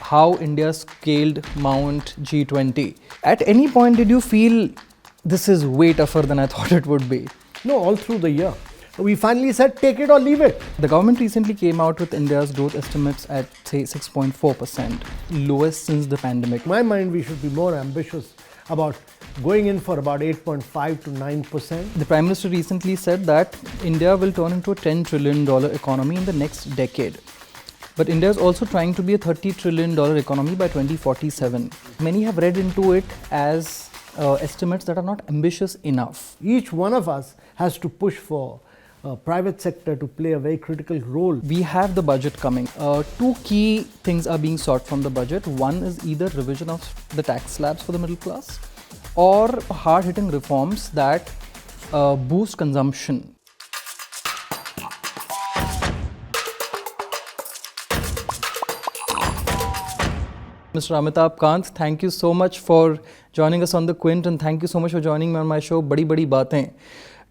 how India scaled Mount G20. At any point, did you feel this is way tougher than I thought it would be? No, all through the year. We finally said, take it or leave it. The government recently came out with India's growth estimates at, say, 6.4%, lowest since the pandemic. In my mind, we should be more ambitious about going in for about 8.5 to 9%. The Prime Minister recently said that India will turn into a $10 trillion economy in the next decade. But India is also trying to be a $30 trillion economy by 2047. Many have read into it as estimates that are not ambitious enough. Each one of us has to push for private sector to play a very critical role. We have the budget coming. Two key things are being sought from the budget. One is either revision of the tax slabs for the middle class or hard-hitting reforms that boost consumption. Mr. Amitabh Kant, thank you so much for joining us on the Quint, and thank you so much for joining me on my show, Badi Badi Baatein.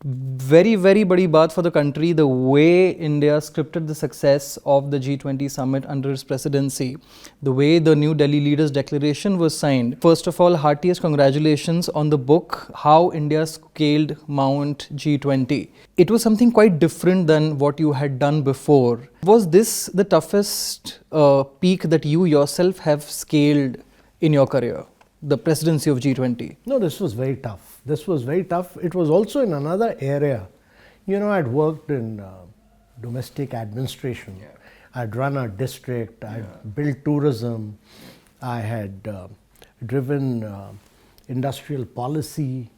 Very, very badi baat for the country, the way India scripted the success of the G20 summit under its presidency, the way the New Delhi Leaders Declaration was signed. First of all, heartiest congratulations on the book, How India Scaled Mount G20. It was something quite different than what you had done before. Was this the toughest peak that you yourself have scaled in your career, the presidency of G20? No, this was very tough. This was very tough. It was also in another area. You know, I'd worked in domestic administration. Yeah. I'd run a district. I'd built tourism. I had driven industrial policy.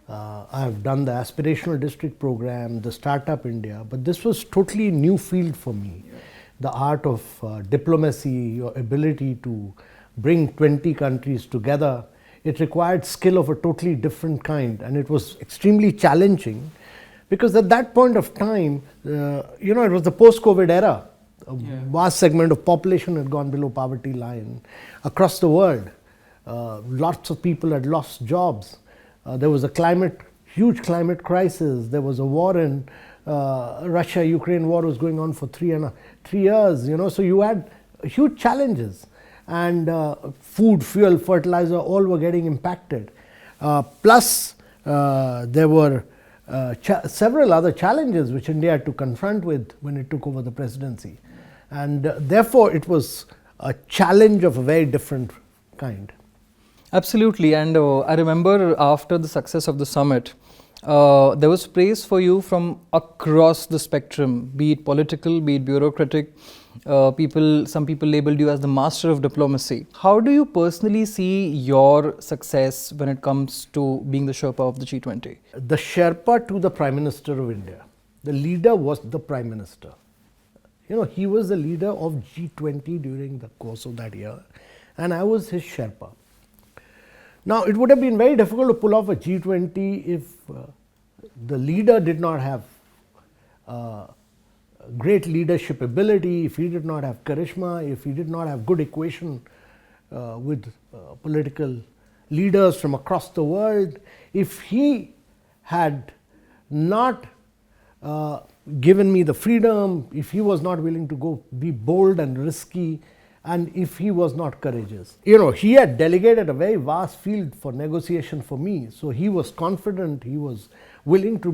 I've done the aspirational district program, the Startup India. But this was totally new field for me. Yeah. The art of diplomacy, your ability to bring 20 countries together. It required skill of a totally different kind, and it was extremely challenging because at that point of time, it was the post-COVID era. A vast segment of population had gone below poverty line across the world. Lots of people had lost jobs. There was a huge climate crisis. There was a war in Russia-Ukraine war was going on for 3 years. So you had huge challenges. And food, fuel, fertilizer, all were getting impacted. Plus, there were several other challenges which India had to confront with when it took over the presidency. And therefore, it was a challenge of a very different kind. Absolutely. And I remember after the success of the summit, there was praise for you from across the spectrum, be it political, be it bureaucratic. Some people labeled you as the master of diplomacy. How do you personally see your success when it comes to being the Sherpa of the G20? The Sherpa to the Prime Minister of India. The leader was the Prime Minister. He was the leader of G20 during the course of that year, and I was his Sherpa. Now, it would have been very difficult to pull off a G20 if the leader did not have great leadership ability, if he did not have charisma, if he did not have good equation with political leaders from across the world, if he had not given me the freedom, if he was not willing to go be bold and risky, and if he was not courageous. He had delegated a very vast field for negotiation for me, so he was confident, he was willing to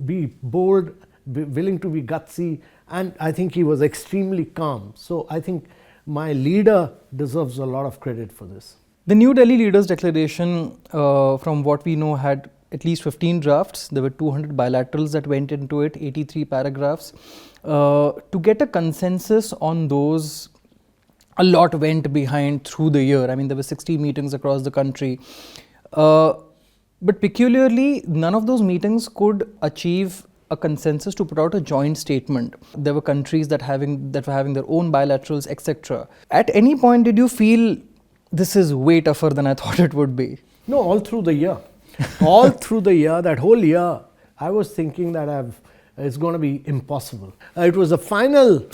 be bold, willing to be gutsy, and I think he was extremely calm. So I think my leader deserves a lot of credit for this. The New Delhi Leaders Declaration, from what we know, had at least 15 drafts. There were 200 bilaterals that went into it, 83 paragraphs. To get a consensus on those, a lot went behind through the year. I mean, there were 60 meetings across the country. But peculiarly, none of those meetings could achieve a consensus to put out a joint statement. There were countries that were having their own bilaterals, etc. At any point, did you feel this is way tougher than I thought it would be? No, all through the year. All through the year, that whole year, I was thinking that it's going to be impossible. It was the final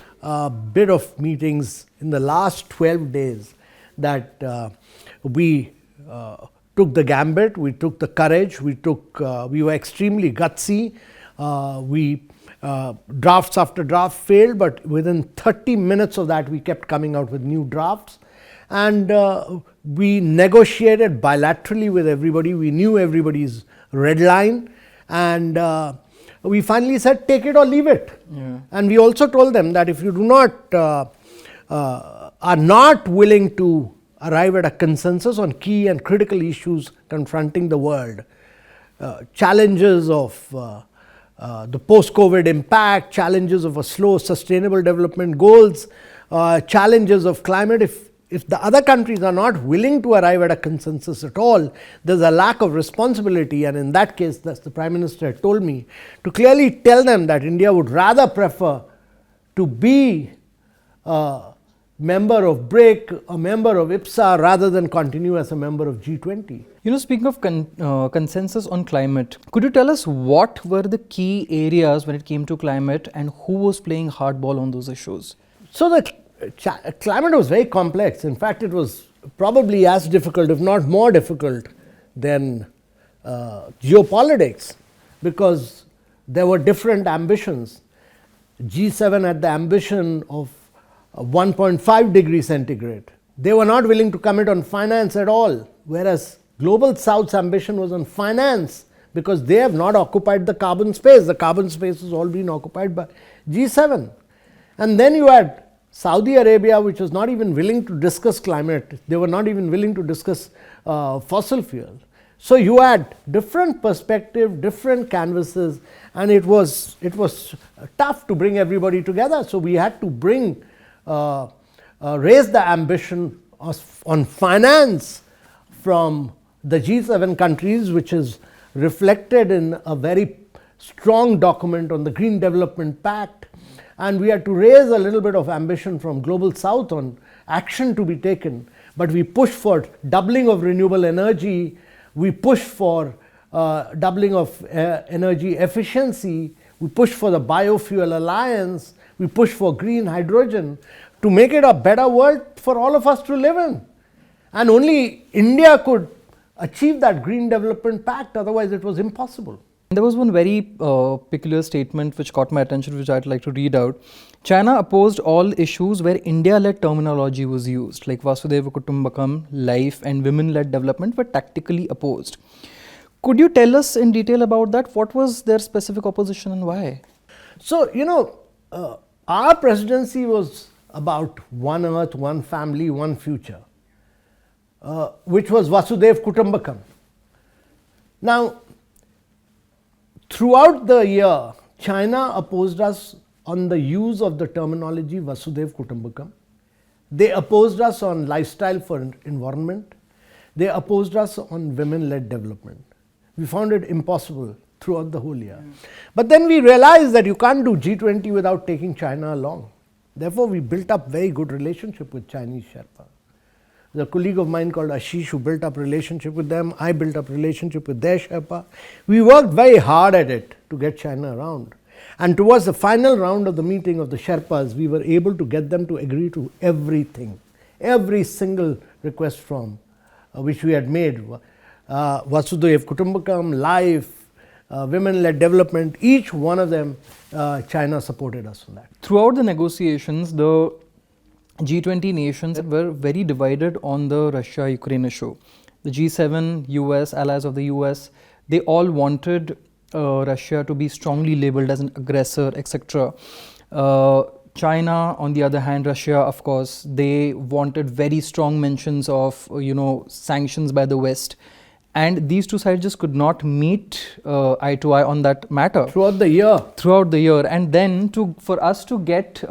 bit of meetings in the last 12 days that we took the gambit, we took the courage, we were extremely gutsy. Drafts after draft failed, but within 30 minutes of that, we kept coming out with new drafts. and we negotiated bilaterally with everybody. We knew everybody's red line, and we finally said, take it or leave it. Yeah. And we also told them that if you do not are not willing to arrive at a consensus on key and critical issues confronting the world, challenges of the post-COVID impact, challenges of a slow sustainable development goals, challenges of climate, if the other countries are not willing to arrive at a consensus at all, there's a lack of responsibility. And in that case, that's the Prime Minister had told me to clearly tell them that India would rather prefer to be a member of BRIC, a member of IPSA, rather than continue as a member of G20. You know, speaking of consensus on climate, could you tell us what were the key areas when it came to climate and who was playing hardball on those issues? So the climate was very complex. In fact, it was probably as difficult, if not more difficult, than geopolitics, because there were different ambitions. G7 had the ambition of 1.5 degrees centigrade. They were not willing to commit on finance at all, whereas Global South's ambition was on finance, because they have not occupied the carbon space. The carbon space has all been occupied by G7. And then you had Saudi Arabia, which was not even willing to discuss climate. They were not even willing to discuss fossil fuel. So you had different perspective, different canvases, and it was tough to bring everybody together. So we had to bring raise the ambition on finance from the G7 countries, which is reflected in a very strong document on the Green Development Pact. And we had to raise a little bit of ambition from Global South on action to be taken. But we pushed for doubling of renewable energy. We pushed for doubling of energy efficiency. We pushed for the Biofuel Alliance. We pushed for green hydrogen to make it a better world for all of us to live in. And only India could achieve that Green Development Pact. Otherwise, it was impossible. There was one very peculiar statement which caught my attention, which I'd like to read out. China opposed all issues where India-led terminology was used, like Vasudhaiva Kutumbakam, life and women-led development were tactically opposed. Could you tell us in detail about that? What was their specific opposition and why? So, you know, our presidency was about one earth, one family, one future, which was Vasudhaiva Kutumbakam. Now, throughout the year, China opposed us on the use of the terminology Vasudhaiva Kutumbakam. They opposed us on lifestyle for environment. They opposed us on women-led development. We found it impossible throughout the whole year. But then we realized that you can't do G20 without taking China along. Therefore, we built up very good relationship with Chinese Sherpa. There's a colleague of mine called Ashish who built up relationship with them. I built up relationship with their Sherpa. We worked very hard at it to get China around. And towards the final round of the meeting of the Sherpas, we were able to get them to agree to everything, every single request from which we had made. Vasudhaiva Kutumbakam, life, women-led development, each one of them, China supported us on that. Throughout the negotiations, the G20 nations were very divided on the Russia-Ukraine issue. The G7, US, allies of the US, they all wanted Russia to be strongly labeled as an aggressor, etc. China, on the other hand, Russia, of course, they wanted very strong mentions of, sanctions by the West. And these two sides just could not meet eye to eye on that matter. Throughout the year. Throughout the year. And then for us to get,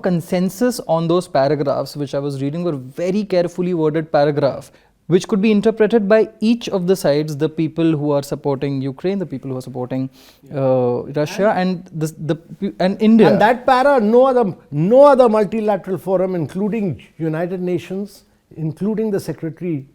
consensus on those paragraphs, which I was reading were very carefully worded paragraph, which could be interpreted by each of the sides, the people who are supporting Ukraine, the people who are supporting Russia and India. And that para, no other multilateral forum, including United Nations, including the Security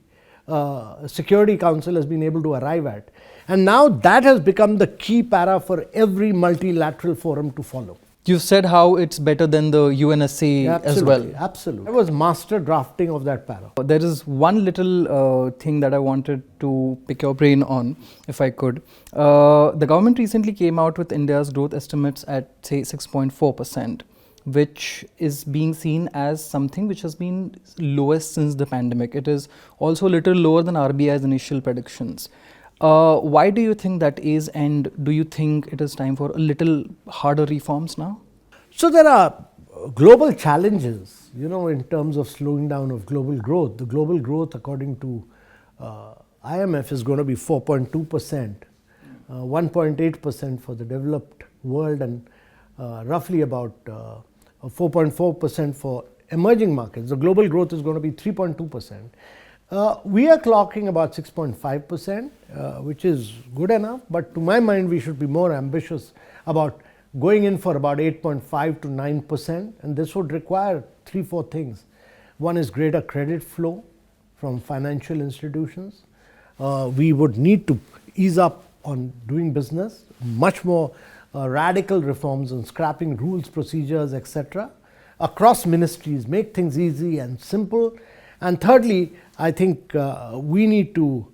Council, has been able to arrive at. And now that has become the key para for every multilateral forum to follow. You've said how it's better than the UNSC as well. Absolutely. It was master drafting of that para. There is one little thing that I wanted to pick your brain on, if I could. The government recently came out with India's growth estimates at, say, 6.4%. which is being seen as something which has been lowest since the pandemic. It is also a little lower than RBI's initial predictions. Why do you think that is, and do you think it is time for a little harder reforms now? So there are global challenges, in terms of slowing down of global growth. The global growth, according to IMF, is going to be 4.2%, 1.8% for the developed world, and roughly about 4.4% for emerging markets. The global growth is going to be 3.2%. We are clocking about 6.5%, which is good enough, but to my mind, we should be more ambitious about going in for about 8.5 to 9%, and this would require 3-4 things. One is greater credit flow from financial institutions. We would need to ease up on doing business, much more radical reforms on scrapping rules, procedures, etc. across ministries, make things easy and simple. And thirdly, I think we need to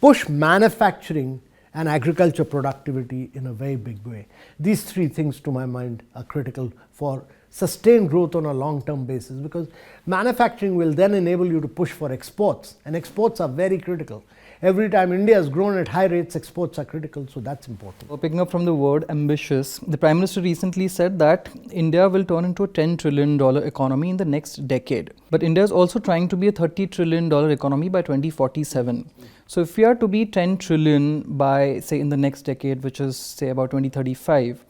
push manufacturing and agriculture productivity in a very big way. These 3 things, to my mind, are critical for sustained growth on a long-term basis, because manufacturing will then enable you to push for exports, and exports are very critical. Every time India has grown at high rates, exports are critical, so that's important. Picking up from the word ambitious, the Prime Minister recently said that India will turn into a $10 trillion economy in the next decade. But India is also trying to be a $30 trillion economy by 2047. So if we are to be 10 trillion by, say, in the next decade, which is, say, about 2035,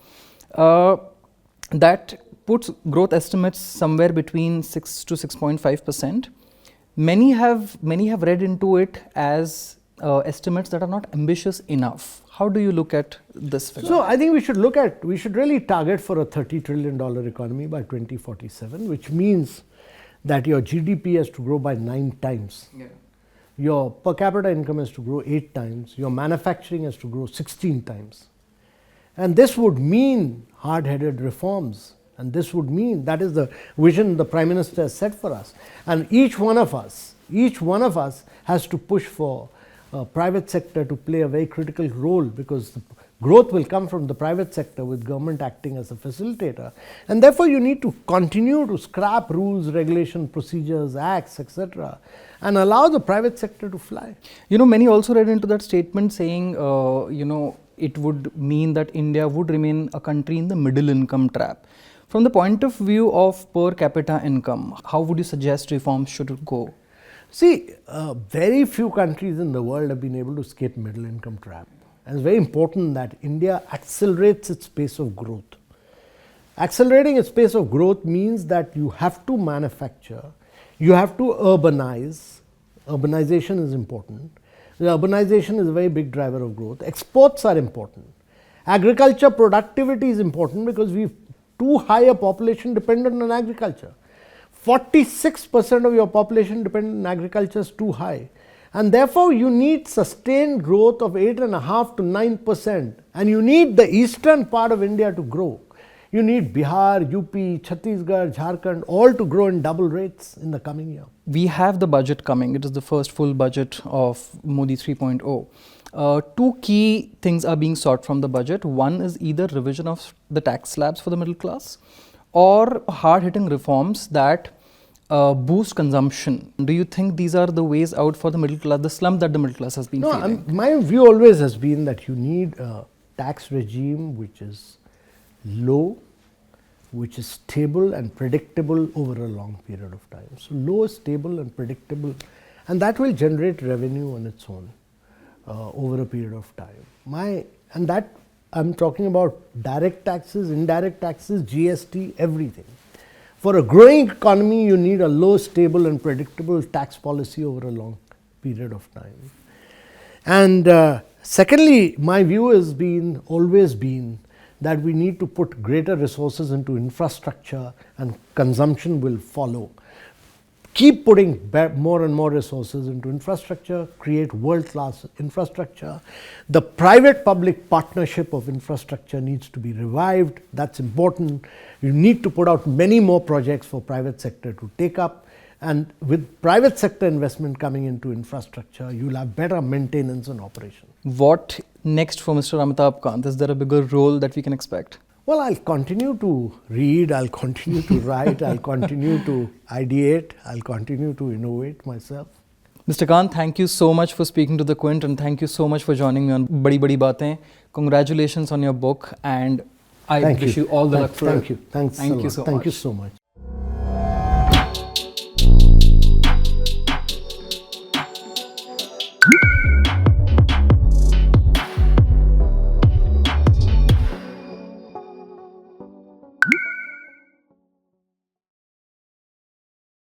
that puts growth estimates somewhere between 6 to 6.5%. Many have read into it as estimates that are not ambitious enough. How do you look at this figure? So I think we should really target for a $30 trillion economy by 2047, which means that your GDP has to grow by 9 times. Yeah. Your per capita income has to grow 8 times. Your manufacturing has to grow 16 times. And this would mean hard-headed reforms. And this would mean, that is the vision the Prime Minister has set for us. And each one of us has to push for private sector to play a very critical role, because the growth will come from the private sector with government acting as a facilitator. And therefore, you need to continue to scrap rules, regulation, procedures, acts, etc., and allow the private sector to fly. Many also read into that statement saying, it would mean that India would remain a country in the middle income trap. From the point of view of per capita income, how would you suggest reforms should go? See, very few countries in the world have been able to escape middle income trap. And it's very important that India accelerates its pace of growth. Accelerating its pace of growth means that you have to manufacture, you have to urbanize. Urbanization is important. The urbanization is a very big driver of growth. Exports are important. Agriculture productivity is important, because we've too high a population dependent on agriculture. 46% of your population dependent on agriculture is too high. And therefore, you need sustained growth of 8.5 to 9%. And you need the eastern part of India to grow. You need Bihar, UP, Chhattisgarh, Jharkhand, all to grow in double rates in the coming year. We have the budget coming. It is the first full budget of Modi 3.0. 2 key things are being sought from the budget. One is either revision of the tax slabs for the middle class, or hard-hitting reforms that boost consumption. Do you think these are the ways out for the middle class, the slump that the middle class has been feeling? My view always has been that you need a tax regime which is low, which is stable and predictable over a long period of time. So low, stable and predictable, and that will generate revenue on its own over a period of time. And that I'm talking about direct taxes, indirect taxes, GST, everything. For a growing economy, you need a low, stable and predictable tax policy over a long period of time. And secondly, my view has always been that we need to put greater resources into infrastructure, and consumption will follow. Keep putting more and more resources into infrastructure, create world-class infrastructure. The private-public partnership of infrastructure needs to be revived. That's important. You need to put out many more projects for private sector to take up. And with private sector investment coming into infrastructure, you'll have better maintenance and operation. What next for Mr. Amitabh Kant? Is there a bigger role that we can expect? Well, I'll continue to read, I'll continue to write, I'll continue to ideate, I'll continue to innovate myself. Mr. Kant, thank you so much for speaking to the Quint, and thank you so much for joining me on Badi Badi Baatein. Congratulations on your book, and I wish you all the luck for it. Thank you. Thanks Thank a you lot. so Thank much. you so much.